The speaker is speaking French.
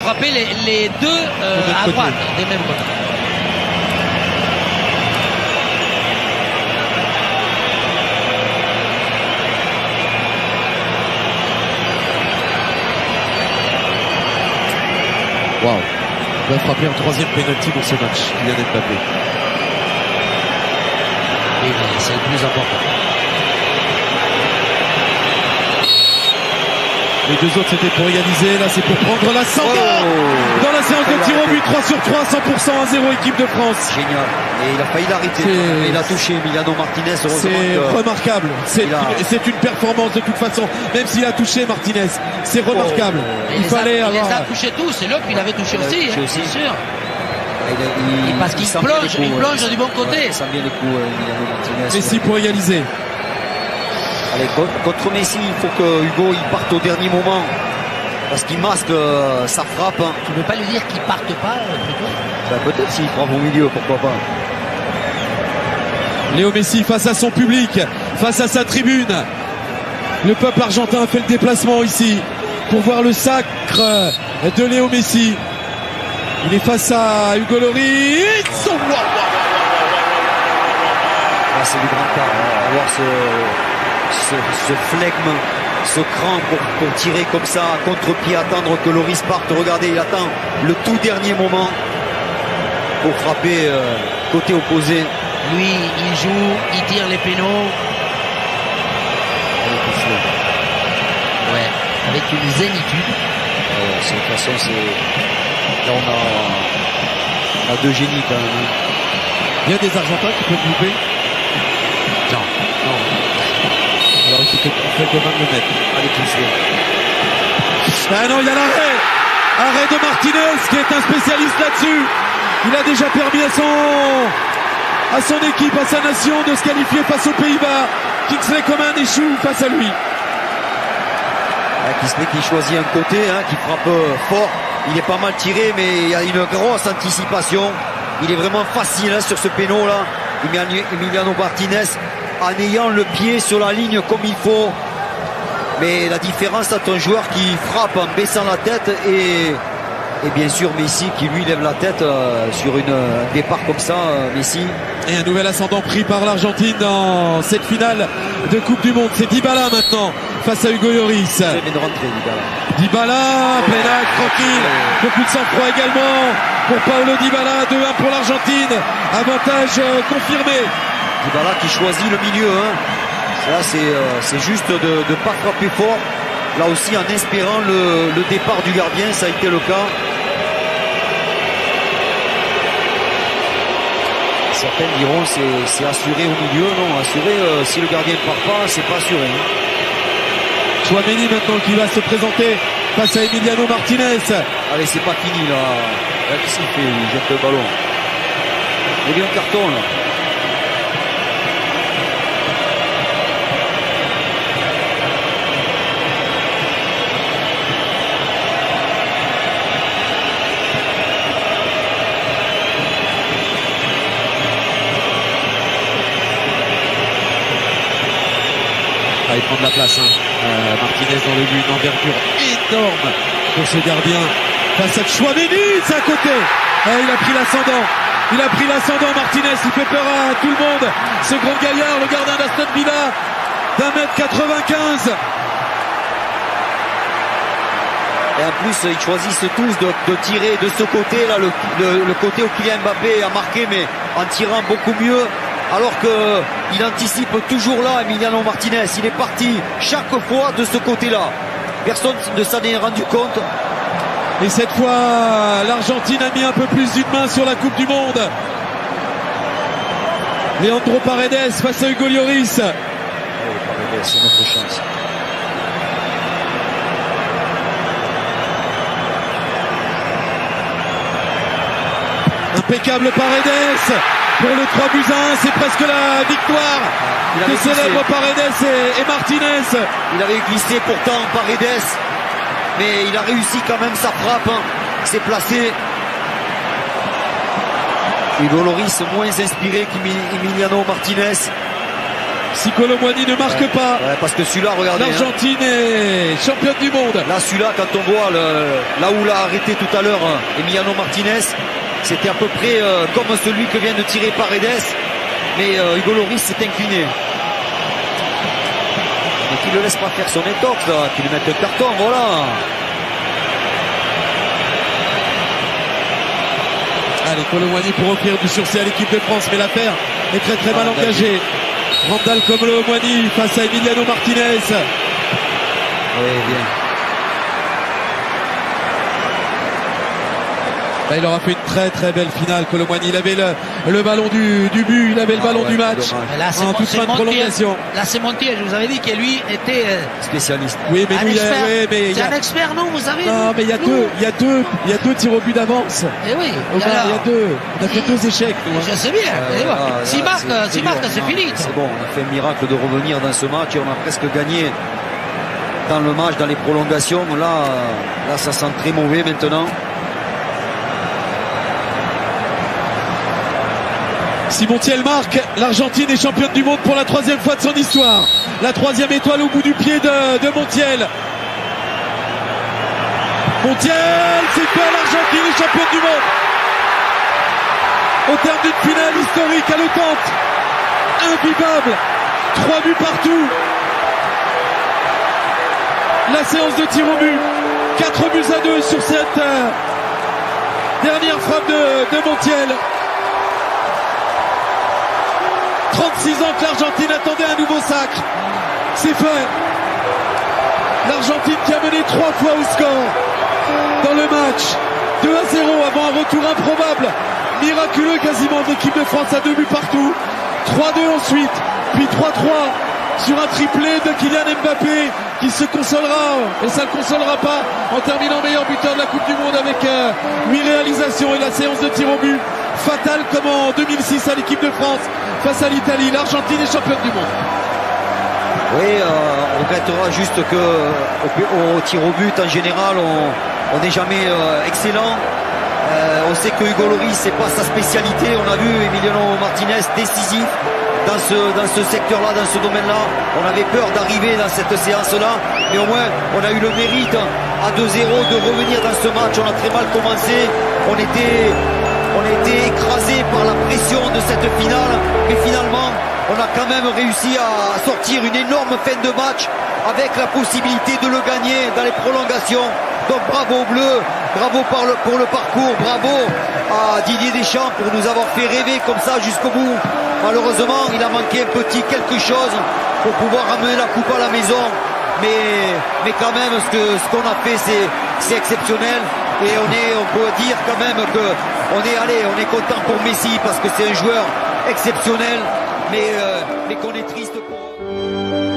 frappé les deux à droite, des mêmes côtés. Waouh. Il va frapper un troisième pénalty dans ce match, Kylian Mbappé. Oui, mais c'est le plus important. Les deux autres c'était pour égaliser, là c'est pour prendre l'ascendant dans la séance de tir au but. 3 sur 3, 100% à 0 équipe de France. Génial. Et il a failli l'arrêter. Il a touché Emiliano Martinez. C'est remarquable. C'est une performance de toute façon. Même s'il a touché Martinez, c'est remarquable. Il les a touchés tous. C'est l'autre qui l'avait touché aussi, c'est sûr. Parce qu'il plonge du bon côté. Ça vient les coups, Emiliano Martinez. Messi pour égaliser. Allez, contre Messi, il faut que Hugo il parte au dernier moment. Parce qu'il masque sa frappe. Tu ne veux pas lui dire qu'il parte pas plutôt? Peut-être s'il frappe au milieu, pourquoi pas. Léo Messi face à son public, face à sa tribune. Le peuple argentin fait le déplacement ici pour voir le sacre de Léo Messi. Il est face à Hugo Lloris. C'est du grand part. On va voir ce flegme, ce cran pour tirer comme ça à contre-pied, attendre que Lloris parte. Regardez, il attend le tout dernier moment pour frapper côté opposé. Lui, il joue, il tire les pénaux. Ouais, avec une zénitude. De toute façon, là on a deux génies quand même. Il y a des Argentins qui peuvent louper. Non. Alors il faut qu'on fait quand même le mettre. Allez, touche-le. Ah non, il y a l'arrêt. Arrêt de Martinez qui est un spécialiste là-dessus. Il a déjà permis à son équipe, à sa nation de se qualifier face aux Pays-Bas. Kingsley Coman échoue face à lui. Kingsley qui choisit un côté, qui frappe fort. Il est pas mal tiré, mais il y a une grosse anticipation. Il est vraiment facile sur ce péno là. Emiliano Martinez en ayant le pied sur la ligne comme il faut. Mais la différence, c'est un joueur qui frappe en baissant la tête et bien sûr Messi qui lui lève la tête sur un départ comme ça, Messi. Et un nouvel ascendant pris par l'Argentine dans cette finale de Coupe du Monde. C'est Dybala maintenant face à Hugo Lloris. Dybala, plein axe, tranquille. Beaucoup de sang-froid également pour Paulo Dybala. 2-1 pour l'Argentine. Avantage confirmé. Dybala qui choisit le milieu. Là, c'est juste de ne pas frapper fort. Là aussi, en espérant le départ du gardien, ça a été le cas. Certains diront c'est assuré au milieu. Non, assuré, si le gardien ne part pas, c'est pas assuré. Chouameni maintenant qui va se présenter face à Emiliano Martinez. Allez, c'est pas fini là. Qu'est-ce qu'il fait? Il jette le ballon. Il y a un carton là. Il prend de la place, Martinez dans le but, une envergure énorme pour ce gardien face à Chouameni, c'est à côté. Il a pris l'ascendant, Martinez, il fait peur à tout le monde, ce grand gaillard, le gardien d'Aston Villa d'1m95. Et en plus ils choisissent tous de tirer de ce côté là, le côté où Kylian Mbappé a marqué, mais en tirant beaucoup mieux. Alors qu'il anticipe toujours là, Emiliano Martinez. Il est parti chaque fois de ce côté-là. Personne ne s'en est rendu compte. Et cette fois, l'Argentine a mis un peu plus d'une main sur la Coupe du Monde. Leandro Paredes face à Hugo Lloris. Paredes, c'est notre chance. Impeccable Paredes. Pour le 3-1, c'est presque la victoire que célèbrent Paredes et Martinez. Il avait glissé pourtant Paredes, mais il a réussi quand même sa frappe. C'est placé. Hugo Lloris moins inspiré qu'Emiliano Martinez. Si Kolo Muani ne marque pas, parce que celui-là, regardez, l'Argentine est championne du monde. Là, celui-là, quand on voit là où l'a arrêté tout à l'heure Emiliano Martinez, c'était à peu près comme celui que vient de tirer Paredes, mais Hugo Lloris s'est incliné. Et qu'il ne le laisse pas faire son intox, qu'il lui mette le carton, voilà. Allez, Kolo Muani pour offrir du sursis à l'équipe de France, mais l'affaire est très très mal engagée. Randal Kolo Muani face à Emiliano Martinez. Oui, bien. Là, il aura fait une très très belle finale. Kolo Muani, il avait le ballon du but, il avait le ballon du match. Là, en toute fin de prolongation. Là, c'est Montiel. Je vous avais dit que lui était spécialiste. Oui, mais nous, c'est un expert, non, vous savez. Non, mais il y a deux tirs au but d'avance. Et oui. Il y a deux. On a fait 2 échecs. Je sais bien. S'il marque, c'est fini. C'est bon. On a fait un miracle de revenir dans ce match et on a presque gagné dans le match, dans les prolongations. Là, ça sent très mauvais maintenant. Si Montiel marque, l'Argentine est championne du monde pour la 3e fois de son histoire. La 3e étoile au bout du pied de Montiel. Montiel, c'est quoi, l'Argentine est championne du monde au terme d'une finale historique haletante, imbuvable, 3 buts partout. La séance de tir au but, 4 buts à 2 sur cette dernière frappe de Montiel. 36 ans que l'Argentine attendait un nouveau sacre. C'est fait. L'Argentine qui a mené 3 fois au score dans le match. 2-0 avant un retour improbable, miraculeux quasiment de l'équipe de France à 2 buts partout. 3-2 ensuite, puis 3-3 sur un triplé de Kylian Mbappé qui se consolera, et ça ne le consolera pas, en terminant meilleur buteur de la Coupe du Monde avec 8 réalisations et la séance de tir au but fatale comme en 2006 à l'équipe de France face à l'Italie. L'Argentine est championne du monde. Oui, on regrettera juste que au tir au but en général on n'est jamais excellent. On sait que Hugo Lloris c'est pas sa spécialité. On a vu Emiliano Martinez décisif dans ce secteur-là, dans ce domaine-là. On avait peur d'arriver dans cette séance-là, mais au moins on a eu le mérite à 2-0 de revenir dans ce match. On a très mal commencé. On était écrasé par la pression de cette finale, mais finalement on a quand même réussi à sortir une énorme fin de match avec la possibilité de le gagner dans les prolongations. Donc bravo aux Bleus, bravo pour le parcours, bravo à Didier Deschamps pour nous avoir fait rêver comme ça jusqu'au bout. Malheureusement il a manqué un petit quelque chose pour pouvoir ramener la coupe à la maison, mais quand même ce qu'on a fait c'est exceptionnel. Et on peut dire quand même que on est content pour Messi parce que c'est un joueur exceptionnel, mais qu'on est triste pour eux.